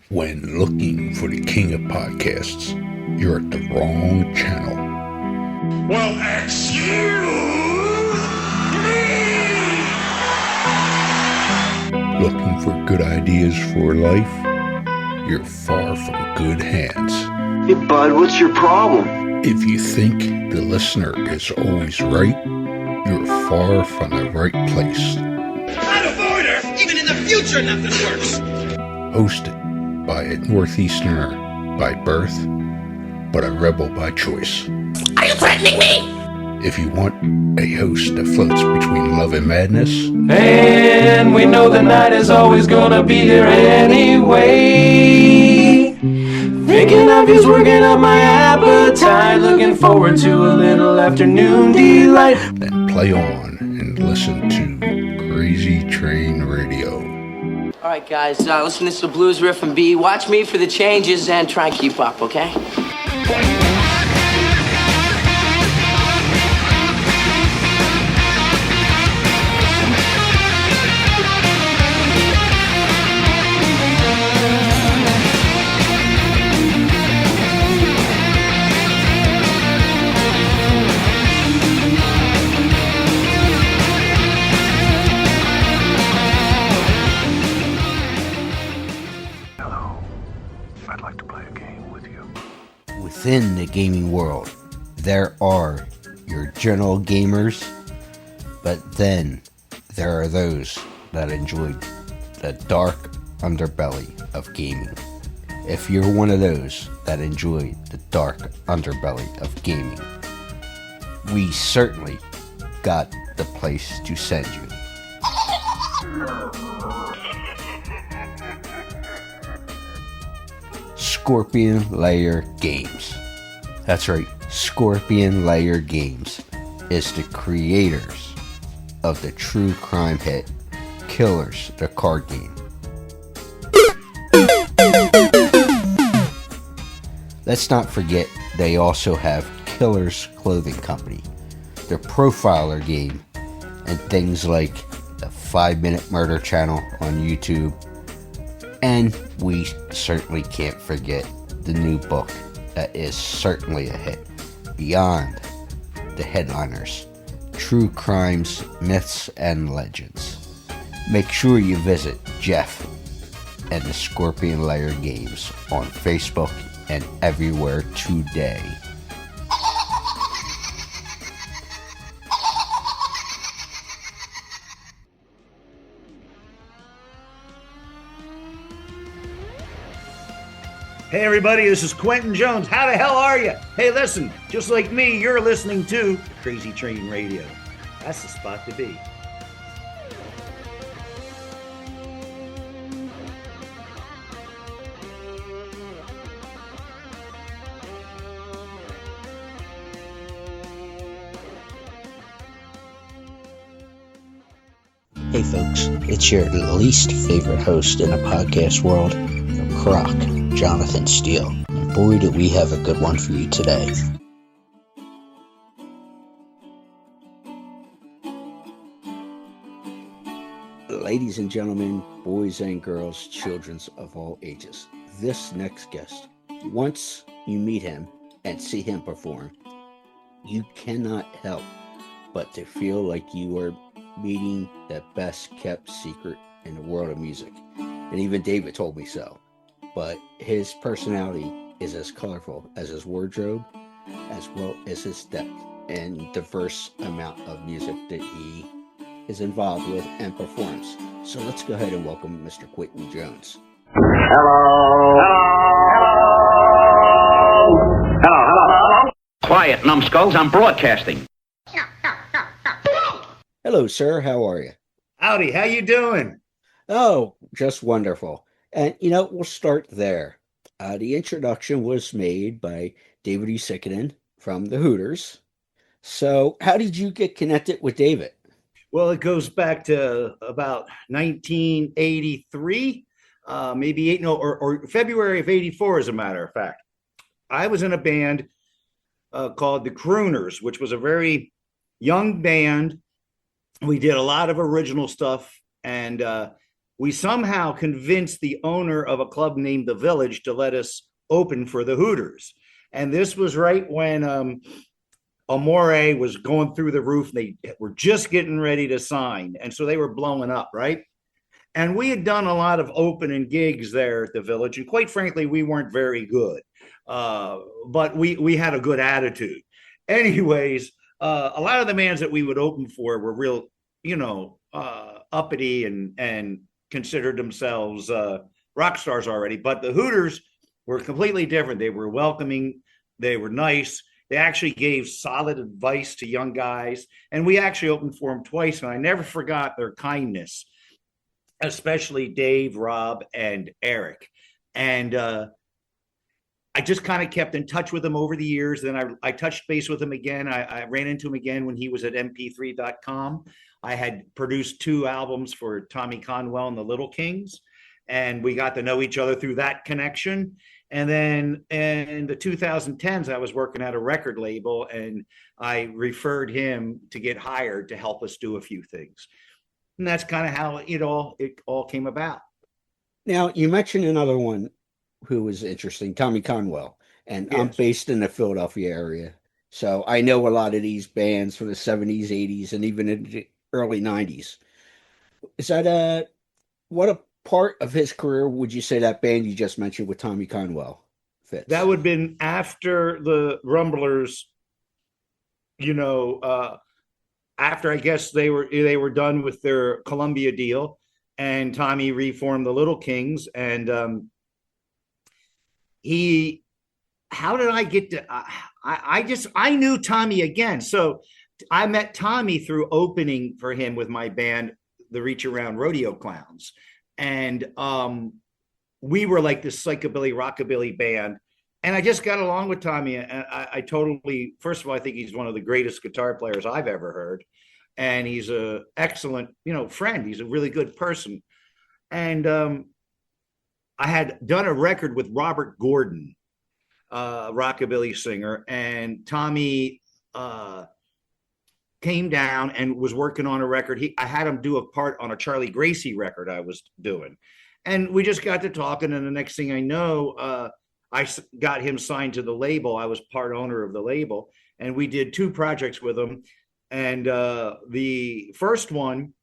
When looking for the king of podcasts, you're at the wrong channel. Well, excuse me! Looking for good ideas for life? You're far from good hands. Hey, bud, what's your problem? If you think the listener is always right, you're far from the right place. Out of order! Even in the future, nothing works! Hosted by a Northeasterner by birth, but a rebel by choice. Are you threatening me? If you want a host that floats between love and madness, and we know the night is always gonna be here anyway. Thinking of you's working up my appetite. Looking forward to a little afternoon delight. then play on and listen to Crazy Train Radio. All right, guys, listen to this blues riff and B. Watch me for the changes and try and keep up, okay? Within the gaming world, there are your general gamers, but then there are those that enjoy the dark underbelly of gaming. If you're one of those that enjoy the dark underbelly of gaming, we certainly got the place to send you. Scorpion Lair Games. That's right, Scorpion Lair Games is the creators of the true crime hit Killers, the card game. Let's not forget they also have Killers Clothing Company, their profiler game, and things like the 5-Minute Murder channel on YouTube. And we certainly can't forget the new book that is certainly a hit, Beyond the Headliners, True Crimes, Myths, and Legends. Make sure you visit Jeff and the Scorpion Lair Games on Facebook and everywhere today. Hey everybody, this is Quentin Jones. How the hell are you? Hey, listen, just like me, you're listening to Crazy Train Radio. That's the spot to be. Hey folks, it's your least favorite host in the podcast world, Croc, Jonathan Steele. And boy, do we have a good one for you today. Ladies and gentlemen, boys and girls, children of all ages, this next guest, once you meet him and see him perform, you cannot help but to feel like you are meeting the best kept secret in the world of music. And even David told me so. But his personality is as colorful as his wardrobe, as well as his depth and diverse amount of music that he is involved with and performs. So let's go ahead and welcome Mr. Quentin Jones. Hello. Quiet, numbskulls, I'm broadcasting. Hello, sir. How are you? Howdy, how you doing? Oh, just wonderful. And, we'll start there. The introduction was made by David Usikkinen from the Hooters. So how did you get connected with David? Well, it goes back to about 1983, maybe or February of 84, as a matter of fact. I was in a band called the Crooners, which was a very young band. We did a lot of original stuff, and we somehow convinced the owner of a club named The Village to let us open for the Hooters. And this was right when Amore was going through the roof. They were just getting ready to sign. And so they were blowing up, right? And we had done a lot of opening gigs there at the Village. And quite frankly, we weren't very good. But we had a good attitude. Anyways, a lot of the bands that we would open for were real, uppity and considered themselves rock stars already. But the Hooters were completely different. They were welcoming. They were nice. They actually gave solid advice to young guys. And we actually opened for them twice. And I never forgot their kindness, especially Dave, Rob, and Eric. And I just kind of kept in touch with him over the years. Then I touched base with him again. I ran into him again when he was at mp3.com. I had produced 2 albums for Tommy Conwell and the Little Kings, and we got to know each other through that connection. And then in the 2010s, I was working at a record label, and I referred him to get hired to help us do a few things. And that's kind of how it all came about. Now, you mentioned another one who was interesting, Tommy Conwell, and Yes. I'm based in the Philadelphia area. So I know a lot of these bands from the 70s, 80s, and even in the early 90s. Is that what a part of his career would you say that band you just mentioned with Tommy Conwell fits? That would have been after the Rumblers, after I guess they were done with their Columbia deal, and Tommy reformed the Little Kings. And how did I get to? I knew Tommy again. So I met Tommy through opening for him with my band, the Reach Around Rodeo Clowns. And we were like this psychobilly, rockabilly band. And I just got along with Tommy. And I totally, first of all, I think he's one of the greatest guitar players I've ever heard. And he's an excellent, friend. He's a really good person. And I had done a record with Robert Gordon, rockabilly singer. And Tommy came down and was working on a record. I had him do a part on a Charlie Gracie record I was doing. And we just got to talking. And the next thing I know, I got him signed to the label. I was part owner of the label. And we did 2 projects with him. And the first one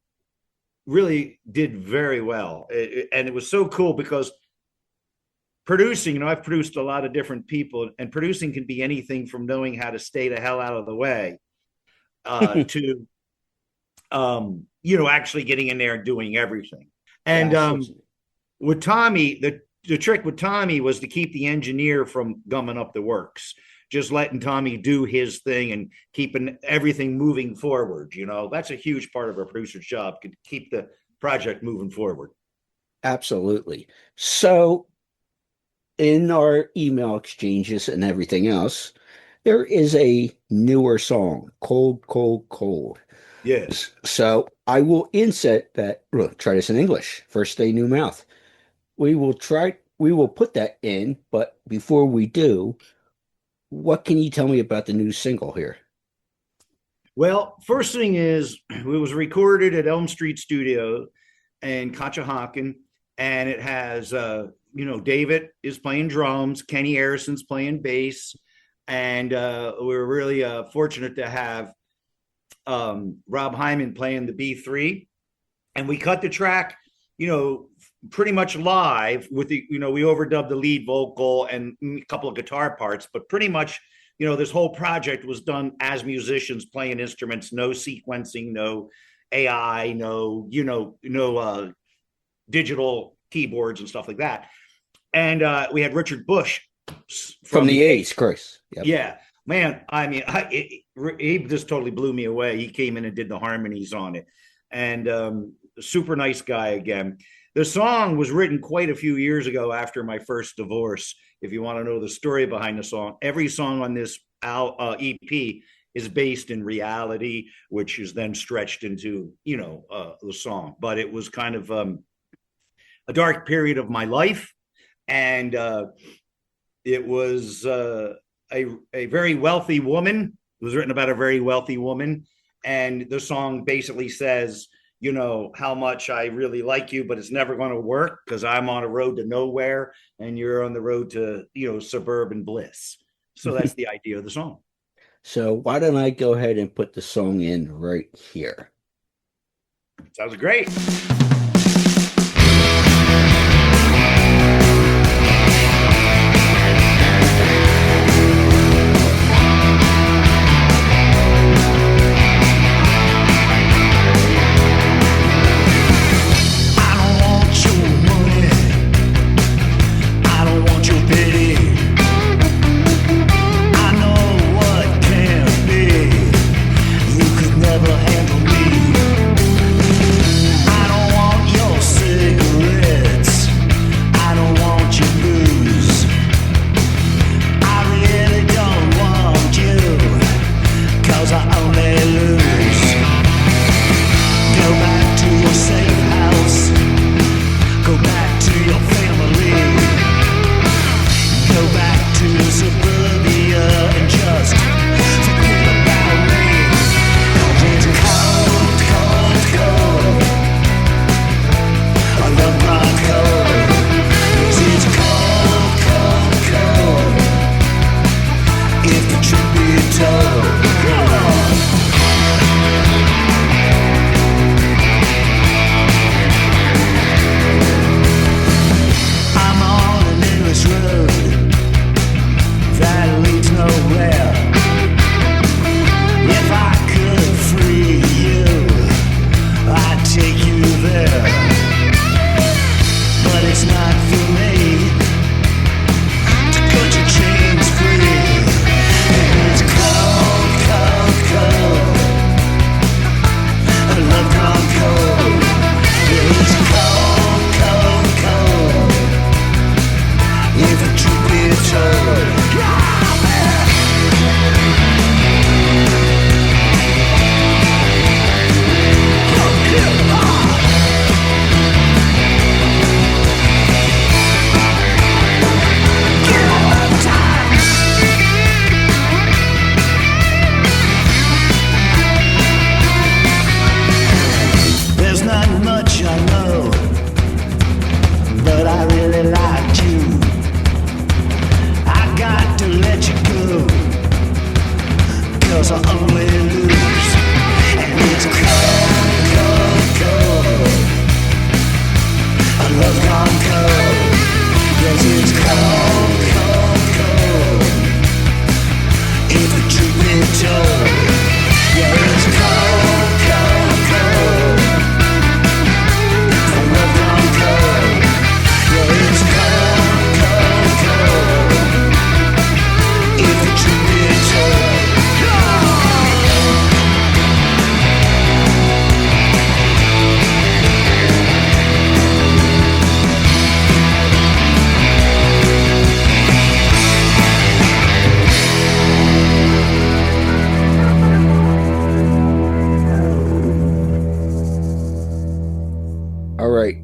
really did very well. And it was so cool because producing, I've produced a lot of different people. And producing can be anything from knowing how to stay the hell out of the way to actually getting in there and doing everything. And with Tommy, the trick with Tommy was to keep the engineer from gumming up the works, just letting Tommy do his thing and keeping everything moving forward. That's a huge part of a producer's job, to keep the project moving forward. Absolutely. So in our email exchanges and everything else, there is a newer song, Cold, Cold, Cold. Yes. So I will insert that. Look, try this in English. First day, new mouth. We will put that in, but before we do, what can you tell me about the new single here? Well, first thing is, it was recorded at Elm Street Studio in Conshohocken, and it has, David is playing drums, Kenny Harrison's playing bass, and we're really fortunate to have Rob Hyman playing the B3, and we cut the track, pretty much live with we overdubbed the lead vocal and a couple of guitar parts, but pretty much, this whole project was done as musicians playing instruments, no sequencing, no AI, no digital keyboards and stuff like that. And we had Richard Bush from the A's, Chris. Yep. Yeah, man. I mean, he just totally blew me away. He came in and did the harmonies on it, and super nice guy again. The song was written quite a few years ago after my first divorce. If you want to know the story behind the song, every song on this EP is based in reality, which is then stretched into, the song. But it was kind of a dark period of my life. And it was a very wealthy woman. It was written about a very wealthy woman. And the song basically says, you know, how much I really like you, but it's never going to work because I'm on a road to nowhere and you're on the road to, you know, suburban bliss. So that's the idea of the song. So why don't I go ahead and put the song in right here? Sounds great.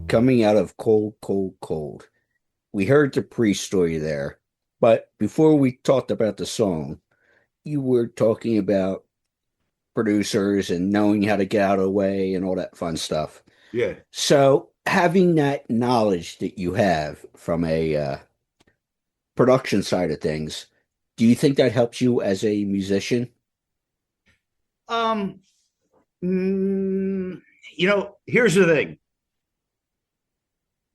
Coming out of Cold, Cold, Cold. We heard the pre-story there, but before we talked about the song, you were talking about producers and knowing how to get out of the way and all that fun stuff. Yeah. So having that knowledge that you have from a production side of things, do you think that helps you as a musician? You know, here's the thing.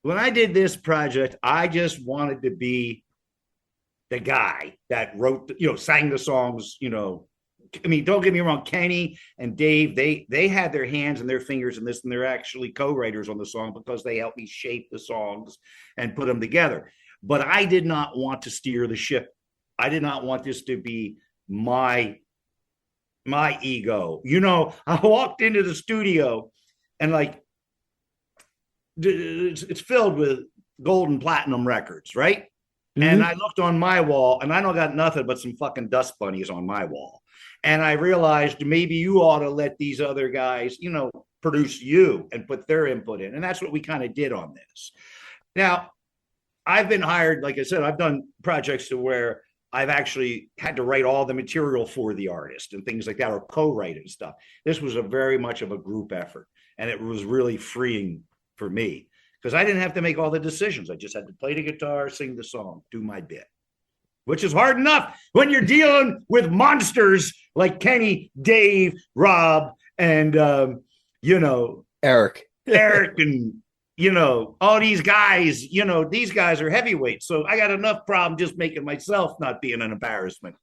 When I did this project, I just wanted to be the guy that wrote, you know, sang the songs, you know. I mean, don't get me wrong, Kenny and Dave, they had their hands and their fingers in this, and they're actually co-writers on the song because they helped me shape the songs and put them together. But I did not want to steer the ship. I did not want this to be my ego. You know, I walked into the studio and like, it's filled with gold and platinum records, right? Mm-hmm. And I looked on my wall and I don't got nothing but some fucking dust bunnies on my wall. And I realized maybe you ought to let these other guys, you know, produce you and put their input in. And that's what we kind of did on this. Now, I've been hired, like I said, I've done projects to where I've actually had to write all the material for the artist and things like that, or co-write and stuff. This was a very much of a group effort, and it was really freeing for me because I didn't have to make all the decisions. I just had to play the guitar, sing the song, do my bit, which is hard enough when you're dealing with monsters like Kenny, Dave, Rob, and Eric, and all these guys. These guys are heavyweights, so I got enough problem just making myself not being an embarrassment.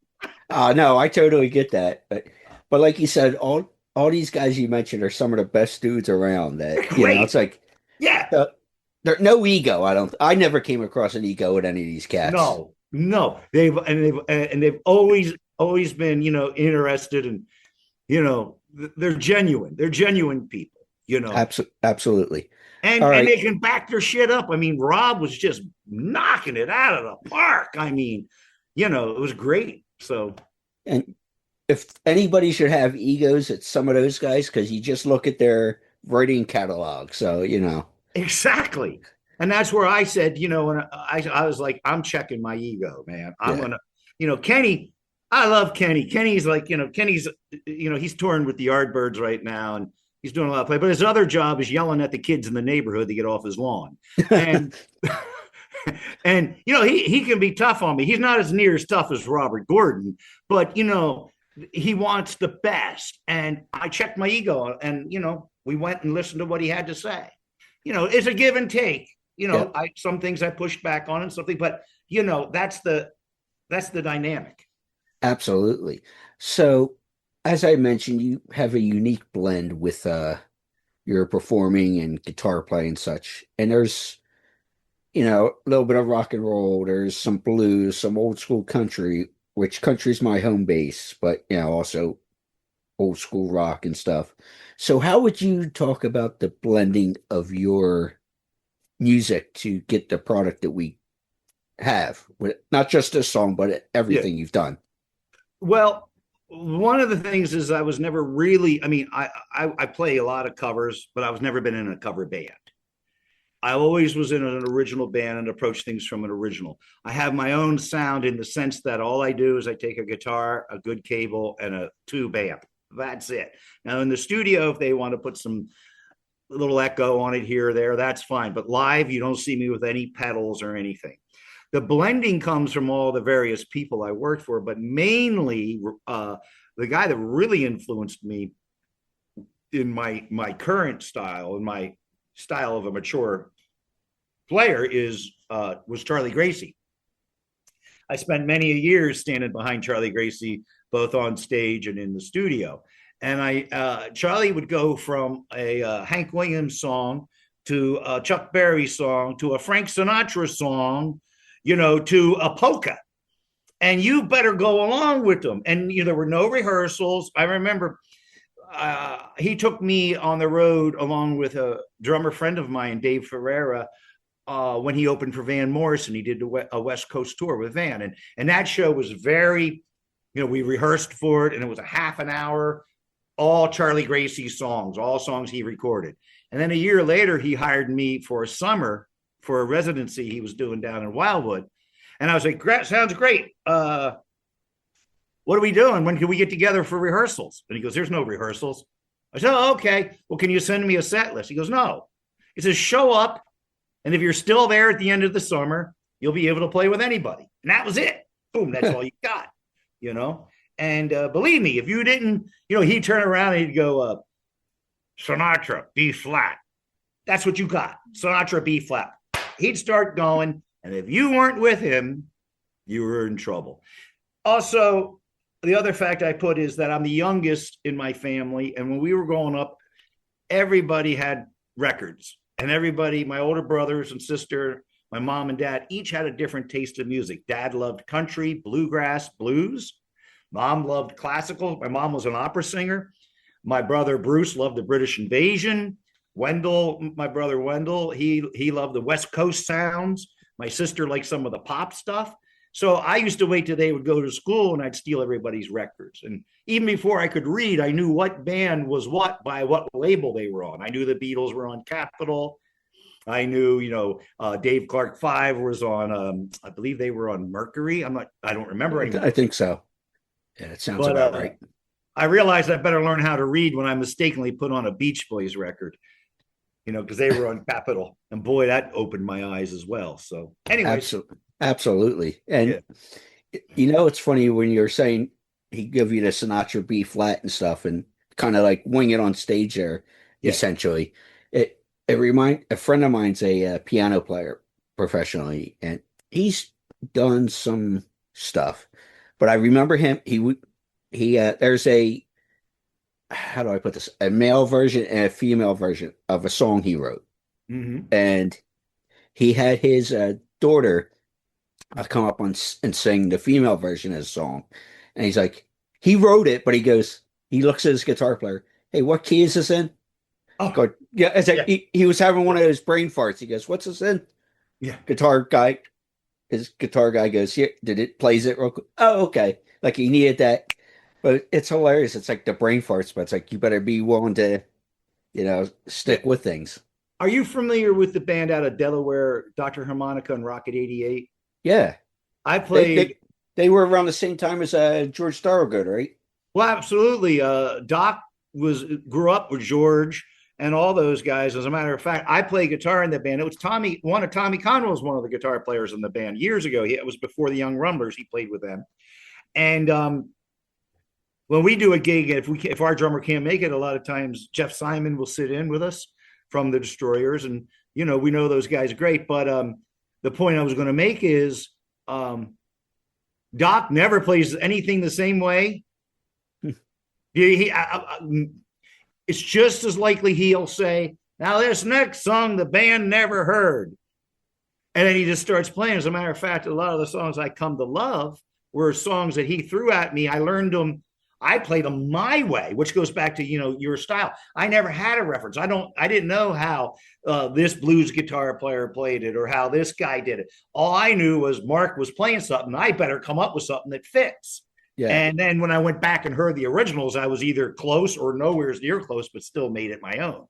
No, I totally get that, but like you said, all these guys you mentioned are some of the best dudes around. That it's like, yeah, there's no ego. I never came across an ego with any of these cats. No, they've always been interested, and they're genuine. They're genuine people. Absolutely. And they can back their shit up. I mean, Rob was just knocking it out of the park. I mean, it was great. So, and if anybody should have egos, it's some of those guys, because you just look at their writing catalog. So, exactly. And that's where I said, when I was like, I'm checking my ego, man. I'm gonna, Kenny. I love Kenny. Kenny's like, Kenny's, he's touring with the Yardbirds right now, and he's doing a lot of play. But his other job is yelling at the kids in the neighborhood to get off his lawn. And and he can be tough on me. He's not as near as tough as Robert Gordon, but he wants the best. And I checked my ego, and we went and listened to what he had to say. It's a give and take. Some things I pushed back on and something, but that's the dynamic. Absolutely. So, as I mentioned, you have a unique blend with your performing and guitar playing and such. And there's, a little bit of rock and roll. There's some blues, some old school country, which country's my home base, but also old school rock and stuff. So how would you talk about the blending of your music to get the product that we have, with not just this song, but everything you've done? Well, one of the things is I was never really, I play a lot of covers, but I was never been in a cover band. I always was in an original band and approach things from an original. I have my own sound in the sense that all I do is I take a guitar, a good cable, and a tube amp. That's it. Now in the studio, if they want to put some little echo on it here or there, that's fine. But live, you don't see me with any pedals or anything. The blending comes from all the various people I worked for, but mainly the guy that really influenced me in my current style, in my style of a mature player, was Charlie Gracie. I spent many years standing behind Charlie Gracie, both on stage and in the studio. And Charlie would go from a Hank Williams song to a Chuck Berry song to a Frank Sinatra song, to a polka. And you better go along with them. And there were no rehearsals. I remember he took me on the road along with a drummer friend of mine, Dave Ferreira, when he opened for Van Morrison. He did a West Coast tour with Van. And that show was very, we rehearsed for it, and it was a half an hour, all Charlie Gracie songs, all songs he recorded. And then a year later, he hired me for a summer for a residency he was doing down in Wildwood. And I was like, sounds great. What are we doing? When can we get together for rehearsals? And he goes, there's no rehearsals. I said, oh, okay. Well, can you send me a set list? He goes, no. He says, show up. And if you're still there at the end of the summer, you'll be able to play with anybody. And that was it. Boom. That's all you got, And believe me, if you didn't, he'd turn around and he'd go, Sinatra, B flat. That's what you got. Sinatra, B flat. He'd start going. And if you weren't with him, you were in trouble. Also, the other fact I put is that I'm the youngest in my family. And when we were growing up, everybody had records. And everybody, my older brothers and sister, my mom and dad, each had a different taste of music. Dad loved country, bluegrass, blues. Mom loved classical. My mom was an opera singer. My brother Bruce loved the British Invasion. My brother Wendell, he loved the West Coast sounds. My sister liked some of the pop stuff. So I used to wait till they would go to school and I'd steal everybody's records. And even before I could read, I knew what band was what by what label they were on. I knew the Beatles were on Capitol. I knew, Dave Clark 5 was on, I believe they were on Mercury. I don't remember anymore. I think so. Yeah, it sounds But about right. I realized I better learn how to read when I mistakenly put on a Beach Boys record, because they were on Capitol. And boy, that opened my eyes as well. So, anyways. Absolutely. And, it's funny when you're saying he give you the Sinatra B flat and stuff and kind of like wing it on stage there, essentially. It remind a friend of mine's a piano player professionally, and he's done some stuff. But I remember him. There's a, how do I put this? A male version and a female version of a song he wrote, and he had his daughter come up and sing the female version of the song, and he's like, he wrote it, but he looks at his guitar player. Hey, what key is this in? Oh, yeah. It's like he was having one of those brain farts. He goes, "What's this in?" Yeah. His guitar guy goes, "Here, did it plays it real quick?" Oh, okay. Like he needed that, but it's hilarious. It's like the brain farts, but it's like you better be willing to, stick with things. Are you familiar with the band out of Delaware, Dr. Harmonica and Rocket 88? Yeah, I played. They were around the same time as George Thorogood, right? Well, absolutely. Doc grew up with George and all those guys. As a matter of fact, I played guitar in the band. It was Tommy Conwell was one of the guitar players in the band years ago. It was before the Young Rumblers. He played with them. And when we do a gig, if our drummer can't make it, a lot of times Jeff Simon will sit in with us from the Destroyers. And, we know those guys are great. But the point I was going to make is Doc never plays anything the same way. It's just as likely he'll say, "Now this next song the band never heard," and then he just starts playing. As a matter of fact, a lot of the songs I come to love were songs that he threw at me. I learned them. I played them my way, which goes back to your style. I never had a reference. I didn't know how this blues guitar player played it or how this guy did it. All I knew was Mark was playing something. I better come up with something that fits. Yeah. And then when I went back and heard the originals, I was either close or nowhere near close, but still made it my own.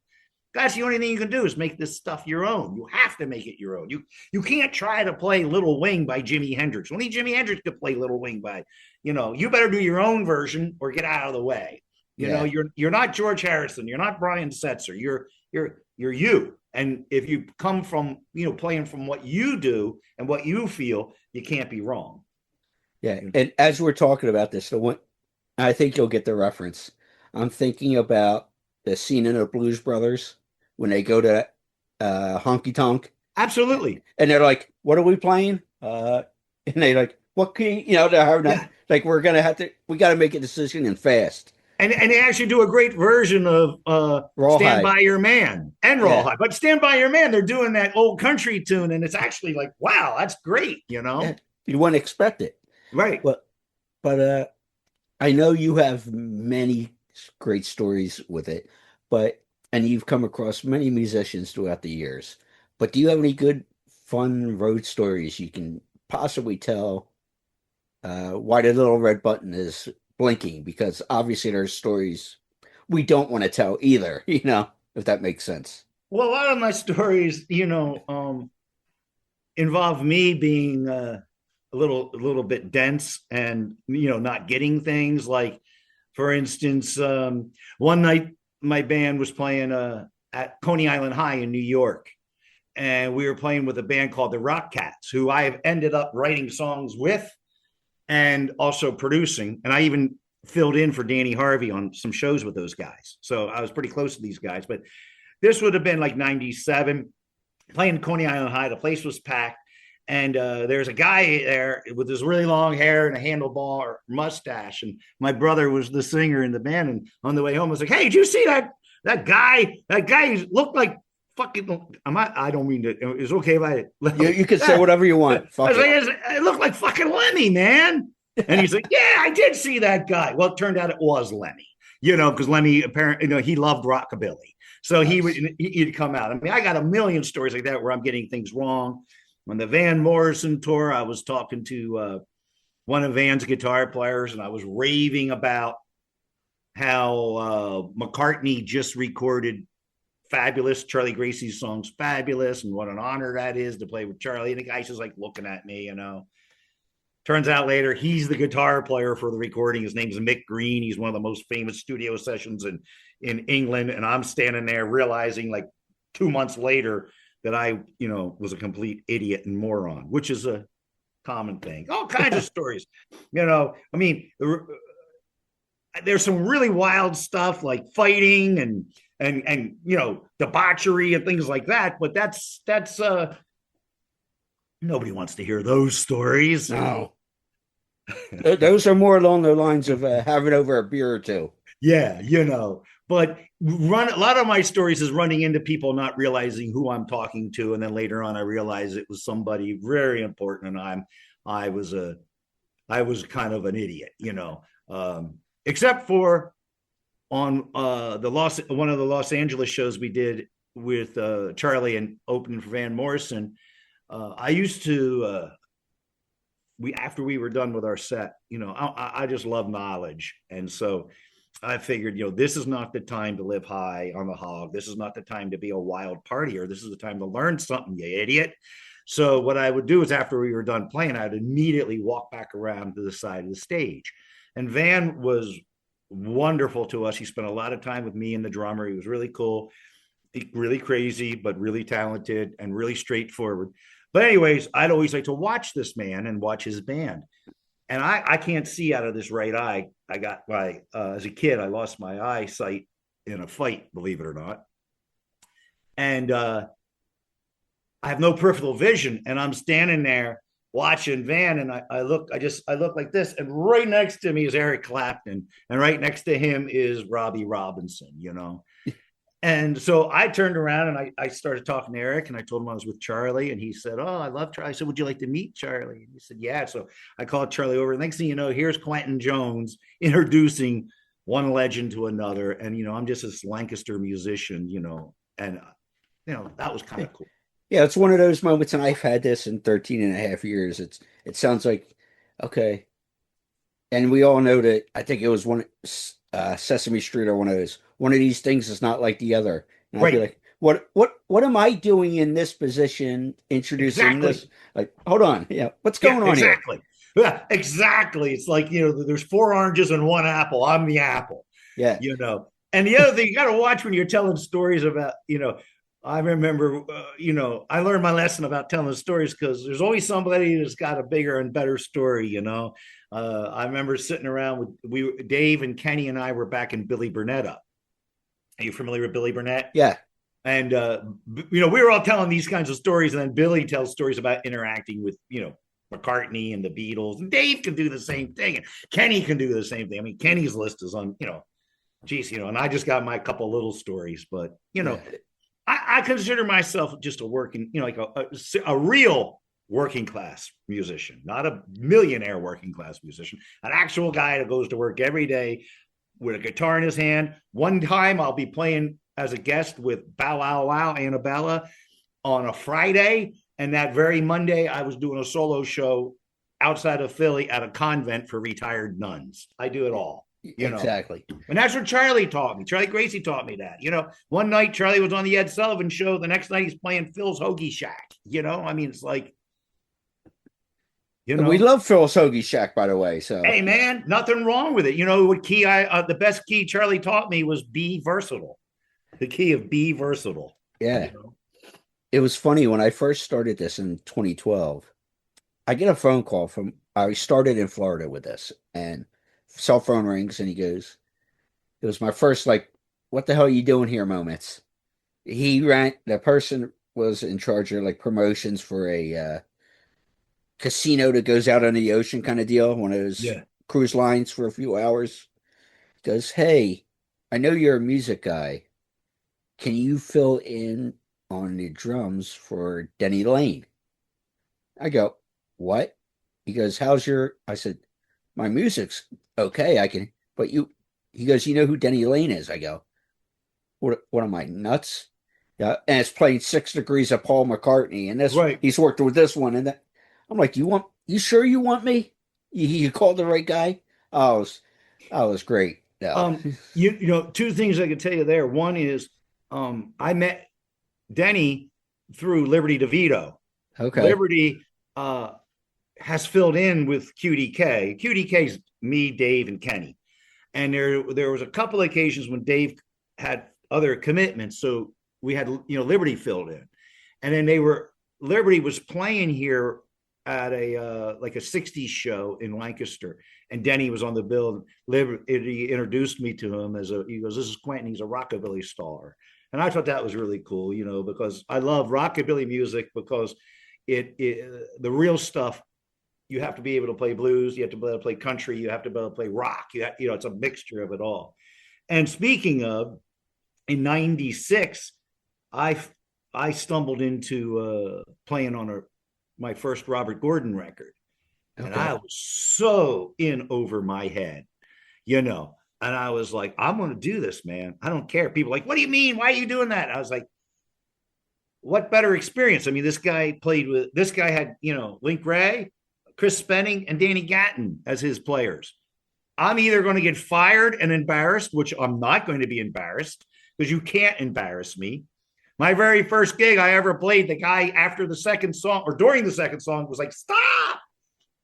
That's the only thing you can do is make this stuff your own. You have to make it your own. You can't try to play Little Wing by Jimi Hendrix. Only Jimi Hendrix could play Little Wing by, you better do your own version or get out of the way. You're not George Harrison. You're not Brian Setzer. You're you. And if you come from, playing from what you do and what you feel, you can't be wrong. Yeah, and as we're talking about this, I think you'll get the reference. I'm thinking about the scene in the Blues Brothers when they go to Honky Tonk. Absolutely. And they're like, "What are we playing?" And they like, "What can they're having like we got to make a decision and fast." And they actually do a great version of Stand By Your Man and Rawhide. But Stand By Your Man, they're doing that old country tune, and it's actually like, wow, that's great, Yeah, you wouldn't expect it. Right. But I know you have many great stories with it, and you've come across many musicians throughout the years. But do you have any good, fun road stories you can possibly tell why the little red button is blinking? Because obviously there's stories we don't want to tell either, if that makes sense. Well, a lot of my stories, involve me being a little bit dense and not getting things. Like, for instance, one night my band was playing at Coney Island High in New York, and we were playing with a band called the Rock Cats, who I have ended up writing songs with and also producing. And I even filled in for Danny Harvey on some shows with those guys. So I was pretty close to these guys. But this would have been like 97, playing Coney Island High. The place was packed. And there's a guy there with this really long hair and a handlebar mustache. And my brother was the singer in the band. And on the way home, I was like, "Hey, did you see that guy? That guy looked like fucking." I don't mean to. It's okay if I. You can say whatever you want. I was like, "It looked like fucking Lemmy, man." And he's like, "Yeah, I did see that guy." Well, it turned out it was Lemmy. Because Lemmy apparently, he loved rockabilly, so he'd come out. I mean, I got a million stories like that where I'm getting things wrong. On the Van Morrison tour, I was talking to one of Van's guitar players, and I was raving about how McCartney just recorded fabulous. Charlie Gracie's song's fabulous, and what an honor that is to play with Charlie. And the guy's just like looking at me, you know. Turns out later he's the guitar player for the recording. His name's Mick Green. He's one of the most famous studio sessions in England. And I'm standing there realizing like 2 months later that I, you know, was a complete idiot and moron, which is a common thing. All kinds of stories, you know. I mean, there's some really wild stuff like fighting and you know, debauchery and things like that. But that's nobody wants to hear those stories. No. Those are more along the lines of having over a beer or two. Yeah, you know. But a lot of my stories is running into people not realizing who I'm talking to, and then later on I realized it was somebody very important, and I was kind of an idiot, you know. Except for on one of the Los Angeles shows we did with Charlie and opening for Van Morrison. I used to after we were done with our set, you know, I just love knowledge, and so I figured, you know, this is not the time to live high on the hog. This is not the time to be a wild partier. This is the time to learn something, you idiot. So what I would do is after we were done playing, I'd immediately walk back around to the side of the stage. And Van was wonderful to us. He spent a lot of time with me and the drummer. He was really cool, really crazy, but really talented and really straightforward. But anyways, I'd always like to watch this man and watch his band. And I can't see out of this right eye. I got as a kid, I lost my eyesight in a fight, believe it or not. And I have no peripheral vision. And I'm standing there watching Van, and I look like this. And right next to me is Eric Clapton. And right next to him is Robbie Robinson, you know. And so I turned around and I started talking to Eric, and I told him I was with Charlie, and he said, "Oh, I love Charlie." I said, "Would you like to meet Charlie?" And he said, "Yeah." So I called Charlie over. Next thing you know, here's Quentin Jones introducing one legend to another. And, you know, I'm just this Lancaster musician, you know, and, you know, that was kind of cool. Yeah, it's one of those moments, and I've had this in 13 and a half years. It sounds like, okay. And we all know that, I think it was Sesame Street or one of these things is not like the other. And Right. I'd be like, what am I doing in this position, introducing this? Like, hold on. Yeah. What's going on here? Yeah, exactly. It's like, you know, there's 4 oranges and 1 apple. I'm the apple. Yeah. You know, and the other thing you got to watch when you're telling stories about, you know, I remember, you know, I learned my lesson about telling stories because there's always somebody that's got a bigger and better story, you know. I remember sitting around with Dave and Kenny and I were back in Billy Burnett up. Are you familiar with Billy Burnett? Yeah. And, you know, we were all telling these kinds of stories, and then Billy tells stories about interacting with, you know, McCartney and the Beatles, and Dave can do the same thing, and Kenny can do the same thing. I mean, Kenny's list is on, you know, geez, you know, and I just got my couple little stories, but, you know, yeah. I consider myself just a working, you know, like a real working class musician, not a millionaire working class musician, an actual guy that goes to work every day with a guitar in his hand. One time I'll be playing as a guest with Bow Wow Wow, Annabella on a Friday. And that very Monday, I was doing a solo show outside of Philly at a convent for retired nuns. I do it all. You know? Exactly. And that's what Charlie taught me. Charlie Gracie taught me that. You know, one night Charlie was on the Ed Sullivan Show. The next night he's playing Phil's Hoagie Shack. You know, I mean, it's like, you know. We love Phil's Hoagie Shack, by the way. So hey, man, nothing wrong with it. You know what key the best key Charlie taught me was be versatile. The key of be versatile. Yeah. You know? It was funny when I first started this in 2012. I get a phone call I started in Florida with this, and cell phone rings, and he goes, it was my first, like, what the hell are you doing here moments. The person was in charge of like promotions for a casino that goes out on the ocean kind of deal, one of those cruise lines for a few hours. He goes, "Hey, I know you're a music guy. Can you fill in on the drums for Denny Lane?" I go, "What?" He goes, I said, "My music's okay. I can, but he goes, "You know who Denny Lane is?" I go, What am I, nuts? Yeah. And it's playing 6 Degrees of Paul McCartney. And this, he's worked with this one and that. I'm like, you sure you want me? You called the right guy? Oh, it was great. No. You know, 2 things I could tell you there. One is, I met Denny through Liberty DeVito. Okay. Liberty has filled in with QDK. QDK's me, Dave, and Kenny. And there was a couple of occasions when Dave had other commitments, so we had Liberty filled in, and then Liberty was playing here at a like a '60s show in Lancaster, and Denny was on the bill. Liberty introduced me to him he goes, "This is Quentin. He's a rockabilly star," and I thought that was really cool, because I love rockabilly music because the real stuff. You have to be able to play blues. You have to be able to play country. You have to be able to play rock. It's a mixture of it all. And speaking of, in '96, I stumbled into playing on my first Robert Gordon record, and I was so in over my head, and I was like, I'm going to do this, man. I don't care. People are like, what do you mean? Why are you doing that? I was like, what better experience? I mean, this guy had, Link Ray, Chris Spenning, and Danny Gatton as his players. I'm either going to get fired and embarrassed, which I'm not going to be embarrassed because you can't embarrass me. My very first gig I ever played, the guy after the second song or during the second song was like, "Stop!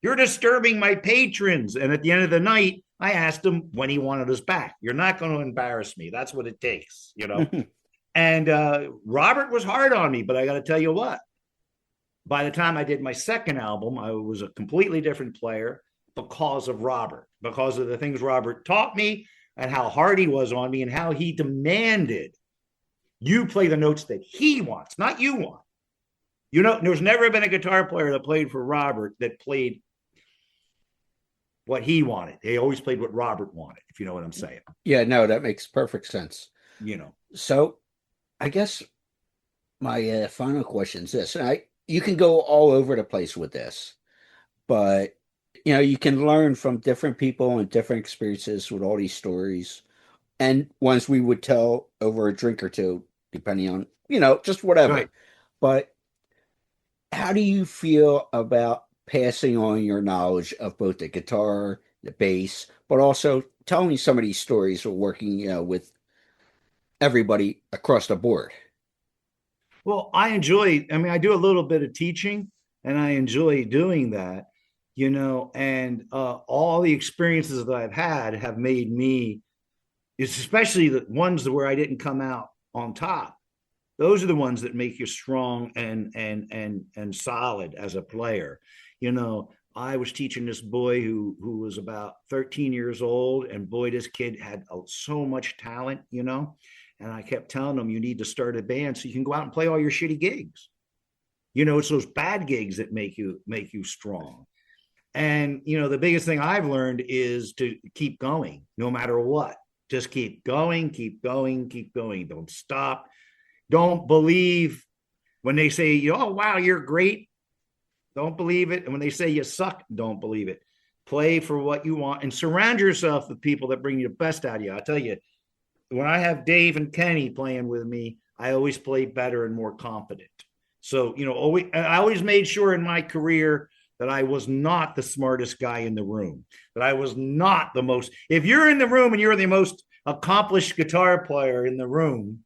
You're disturbing my patrons." And at the end of the night, I asked him when he wanted us back. You're not going to embarrass me. That's what it takes, And Robert was hard on me, but I got to tell you what. By the time I did my second album, I was a completely different player because of Robert, because of the things Robert taught me and how hard he was on me and how he demanded you play the notes that he wants, not you want. There's never been a guitar player that played for Robert that played what he wanted. They always played what Robert wanted, if you know what I'm saying. Yeah, no, that makes perfect sense. So I guess my final question is this. And you can go all over the place with this, but you can learn from different people and different experiences with all these stories and ones we would tell over a drink or two, depending on, just whatever. Right. But how do you feel about passing on your knowledge of both the guitar, the bass, but also telling some of these stories or working, with everybody across the board? Well, I do a little bit of teaching and I enjoy doing that, and all the experiences that I've had have made me, especially the ones where I didn't come out on top. Those are the ones that make you strong and solid as a player. I was teaching this boy who was about 13 years old, and boy, this kid had so much talent, and I kept telling him, you need to start a band so you can go out and play all your shitty gigs. It's those bad gigs that make you strong. And, the biggest thing I've learned is to keep going no matter what. Just keep going, keep going, keep going. Don't stop. Don't believe when they say, oh, wow, you're great. Don't believe it. And when they say you suck, don't believe it. Play for what you want and surround yourself with people that bring you the best out of you. I'll tell you, when I have Dave and Kenny playing with me, I always play better and more confident. So, I always made sure in my career that I was not the smartest guy in the room, that I was not the most. If you're in the room and you're the most accomplished guitar player in the room,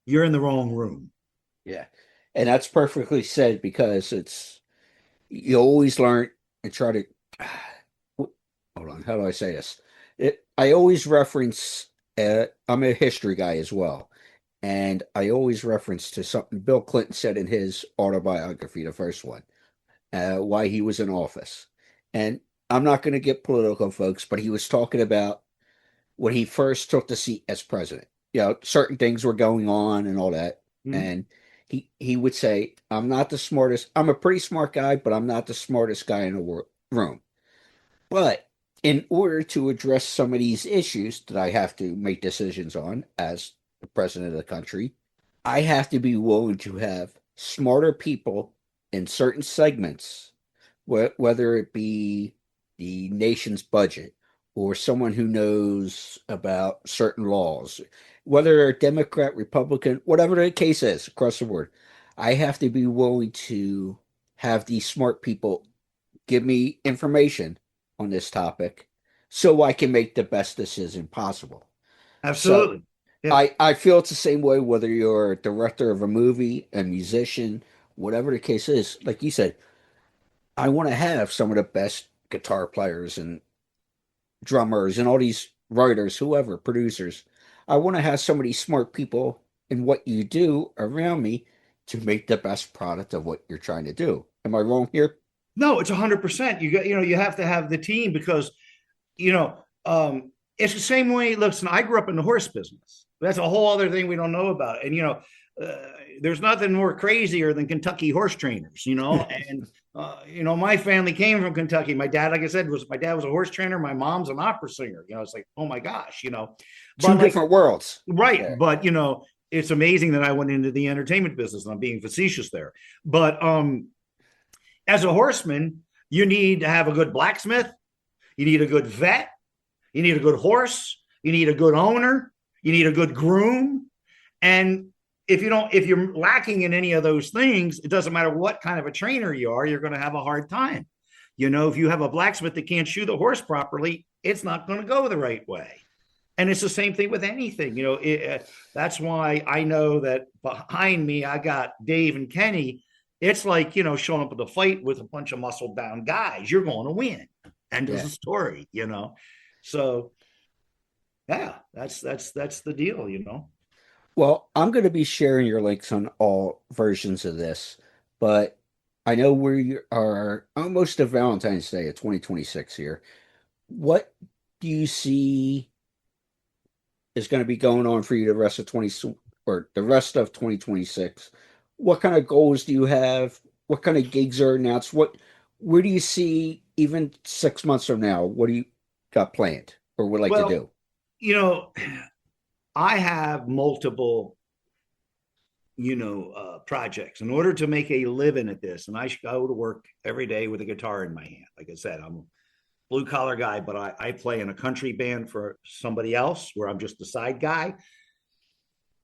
you're in the wrong room. Yeah. And that's perfectly said, because you always learn and try to, hold on, how do I say this? I always reference, I'm a history guy as well. And I always reference to something Bill Clinton said in his autobiography, the first one, why he was in office. And I'm not going to get political, folks, but he was talking about when he first took the seat as president. Certain things were going on and all that. Mm-hmm. And he would say, I'm not the smartest. I'm a pretty smart guy, but I'm not the smartest guy in the room. But in order to address some of these issues that I have to make decisions on as the president of the country, I have to be willing to have smarter people in certain segments, whether it be the nation's budget or someone who knows about certain laws, whether they're Democrat, Republican, whatever the case is across the board. I have to be willing to have these smart people give me information on this topic so I can make the best decision possible. Absolutely. Yeah. I feel it's the same way whether you're a director of a movie, a musician, whatever the case is. Like you said, I want to have some of the best guitar players and drummers and all these writers, whoever, producers. I want to have so many smart people in what you do around me to make the best product of what you're trying to do. Am I wrong here? No, it's 100%. You got, you have to have the team because, you know, it's the same way. Listen, I grew up in the horse business. That's a whole other thing we don't know about. And, there's nothing more crazier than Kentucky horse trainers, and, my family came from Kentucky. My dad, like I said, my dad was a horse trainer. My mom's an opera singer. It's like, oh my gosh, Two different worlds. Right. Yeah. But, it's amazing that I went into the entertainment business, and I'm being facetious there. But as a horseman, you need to have a good blacksmith. You need a good vet. You need a good horse. You need a good owner. You need a good groom. And if you're lacking in any of those things, it doesn't matter what kind of a trainer you are, you're going to have a hard time. If you have a blacksmith that can't shoe the horse properly, it's not going to go the right way. And it's the same thing with anything. That's why I know that behind me, I got Dave and Kenny. It's like, showing up at the fight with a bunch of muscle bound guys. You're going to win. End of the story, So yeah, that's the deal, Well, I'm going to be sharing your links on all versions of this, but I know we are almost to Valentine's Day of 2026 here. What do you see is going to be going on for you the rest of 2026? What kind of goals do you have? What kind of gigs are announced? Where do you see even 6 months from now? What do you got planned or would like to do? I have multiple, projects in order to make a living at this. And I go to work every day with a guitar in my hand. Like I said, I'm a blue collar guy, but I play in a country band for somebody else where I'm just the side guy.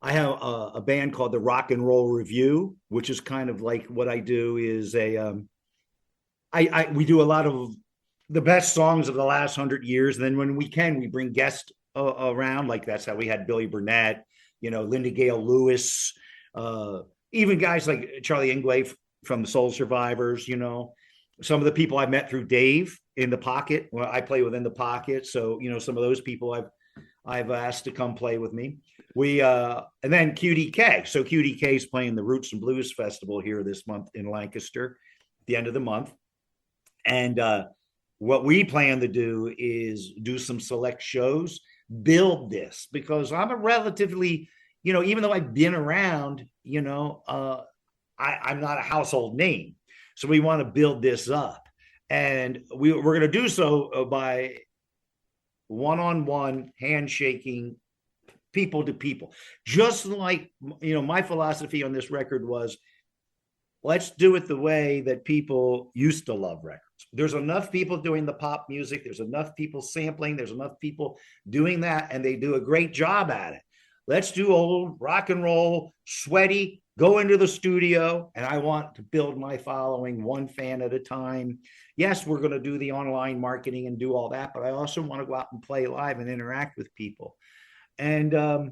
I have a band called the Rock and Roll Review, which is kind of like what I do is we do a lot of the best songs of the last 100 years. And then when we can, we bring guests around. Like that's how we had Billy Burnett, Linda Gale Lewis, even guys like Charlie Ingway from the Soul Survivors, some of the people I met through Dave in the Pocket. Well, I play within the Pocket. So, some of those people I've asked to come play with me. And then QDK. So QDK is playing the Roots and Blues Festival here this month in Lancaster at the end of the month. And what we plan to do is do some select shows, build this, because I'm a relatively, even though I've been around, I'm not a household name. So we want to build this up. And we're going to do so by one-on-one handshaking, people to people. Just like, my philosophy on this record was, let's do it the way that people used to love records. There's enough people doing the pop music. There's enough people sampling. There's enough people doing that, and they do a great job at it. Let's do old rock and roll, sweaty, go into the studio, and I want to build my following one fan at a time. Yes, we're going to do the online marketing and do all that, but I also want to go out and play live and interact with people. And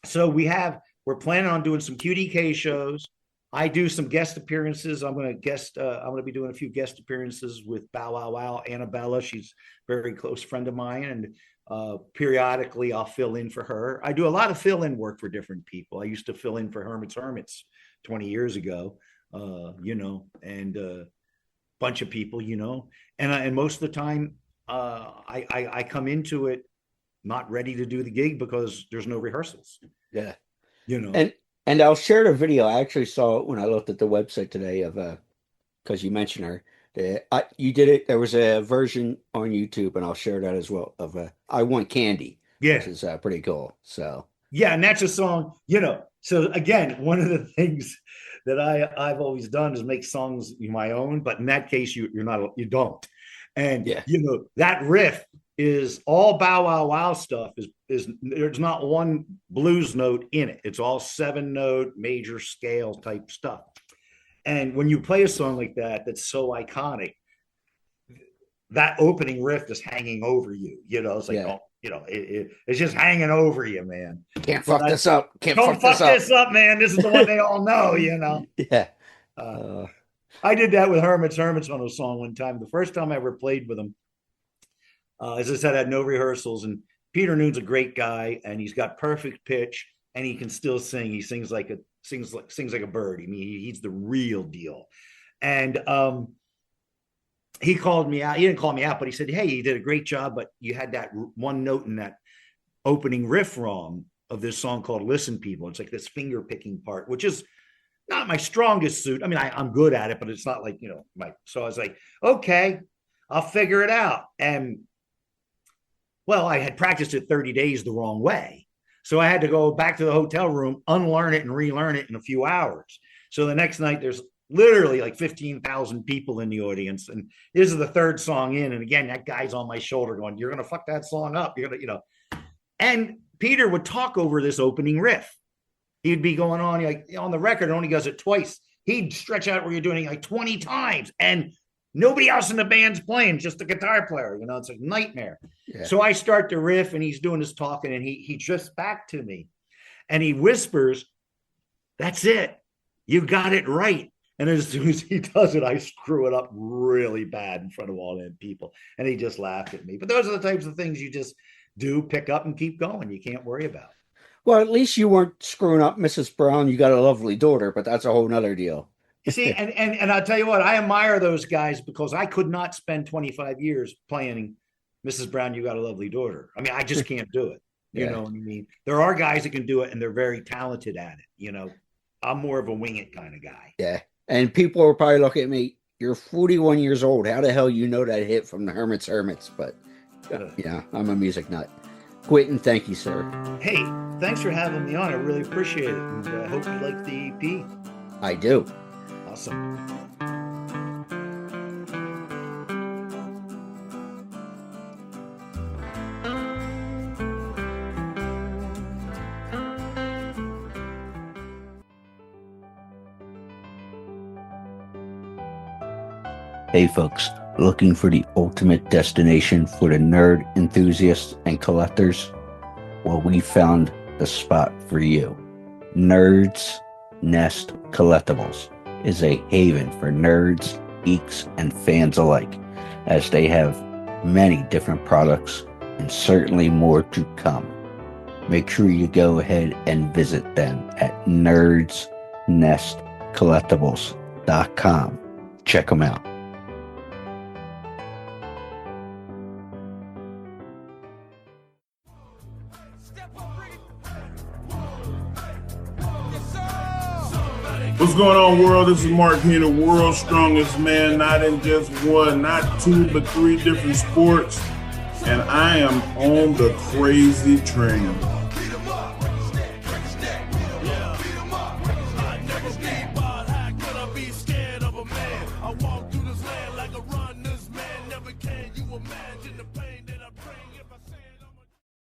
so we're planning on doing some QDK shows. I do some guest appearances. I'm going to be doing a few guest appearances with Bow Wow Wow, Annabella. She's a very close friend of mine. And periodically I'll fill in for her. I do a lot of fill-in work for different people. I used to fill in for Hermits 20 years ago, and a bunch of people, and most of the time I come into it not ready to do the gig because there's no rehearsals. Yeah. And I'll share the video. I actually saw it when I looked at the website today of because you mentioned her. You did it. There was a version on YouTube, and I'll share that as well of I Want Candy. Yeah. Which is pretty cool. So yeah, and that's a song, so again, one of the things that I've always done is make songs my own, but in that case you don't. And that riff is all Bow Wow Wow stuff. Is there's not one blues note in it. It's all 7-note major scale type stuff. And when you play a song like that, that's so iconic, that opening riff is hanging over you. It's like, oh, it's just hanging over you, man. Can't fuck this up. Don't fuck this up, man. This is the one they all know, Yeah. I did that with Hermits on a song one time. The first time I ever played with them, as I said, I had no rehearsals. And Peter Noon's a great guy, and he's got perfect pitch, and he can still sing. He sings like a bird. I mean, he's the real deal. And he called me out. He didn't call me out, but he said, "Hey, you did a great job, but you had that one note in that opening riff wrong of this song called Listen People." It's like this finger picking part, which is not my strongest suit. I mean, I'm good at it, but it's not like, so I was like, okay, I'll figure it out. And well, I had practiced it 30 days the wrong way. So I had to go back to the hotel room, unlearn it and relearn it in a few hours. So the next night there's literally like 15,000 people in the audience. And this is the third song in. And again, that guy's on my shoulder going, "You're going to fuck that song up. You're going to, And Peter would talk over this opening riff. He'd be going on like on the record, it only does it twice. He'd stretch out where you're doing it like 20 times, and nobody else in the band's playing, just the guitar player. It's a nightmare. Yeah. So I start the riff, and he's doing his talking, and he drifts back to me, and he whispers, "That's it. You got it right." And as soon as he does it, I screw it up really bad in front of all them people, and he just laughed at me. But those are the types of things you just do, pick up, and keep going. You can't worry about. Well, at least you weren't screwing up Mrs. Brown. You got a lovely daughter, but that's a whole nother deal. You see, and I'll tell you what, I admire those guys because I could not spend 25 years playing Mrs. Brown, You Got a Lovely Daughter. I mean, I just can't do it. You know what I mean? There are guys that can do it, and they're very talented at it. I'm more of a wing it kind of guy. Yeah. And people are probably looking at me, "You're 41 years old. How the hell you know that hit from the Hermits? But I'm a music nut." Quentin, thank you, sir. Hey, thanks for having me on. I really appreciate it. And I hope you like the EP. I do. Awesome. Hey, folks. Looking for the ultimate destination for the nerd enthusiasts and collectors? Well, we found the spot for you. Nerds Nest Collectibles is a haven for nerds, geeks, and fans alike, as they have many different products and certainly more to come. Make sure you go ahead and visit them at nerdsnestcollectibles.com. Check them out. What's going on, world? This is Mark here, the world's strongest man, not in just one, not two, but three different sports. And I am on the crazy train.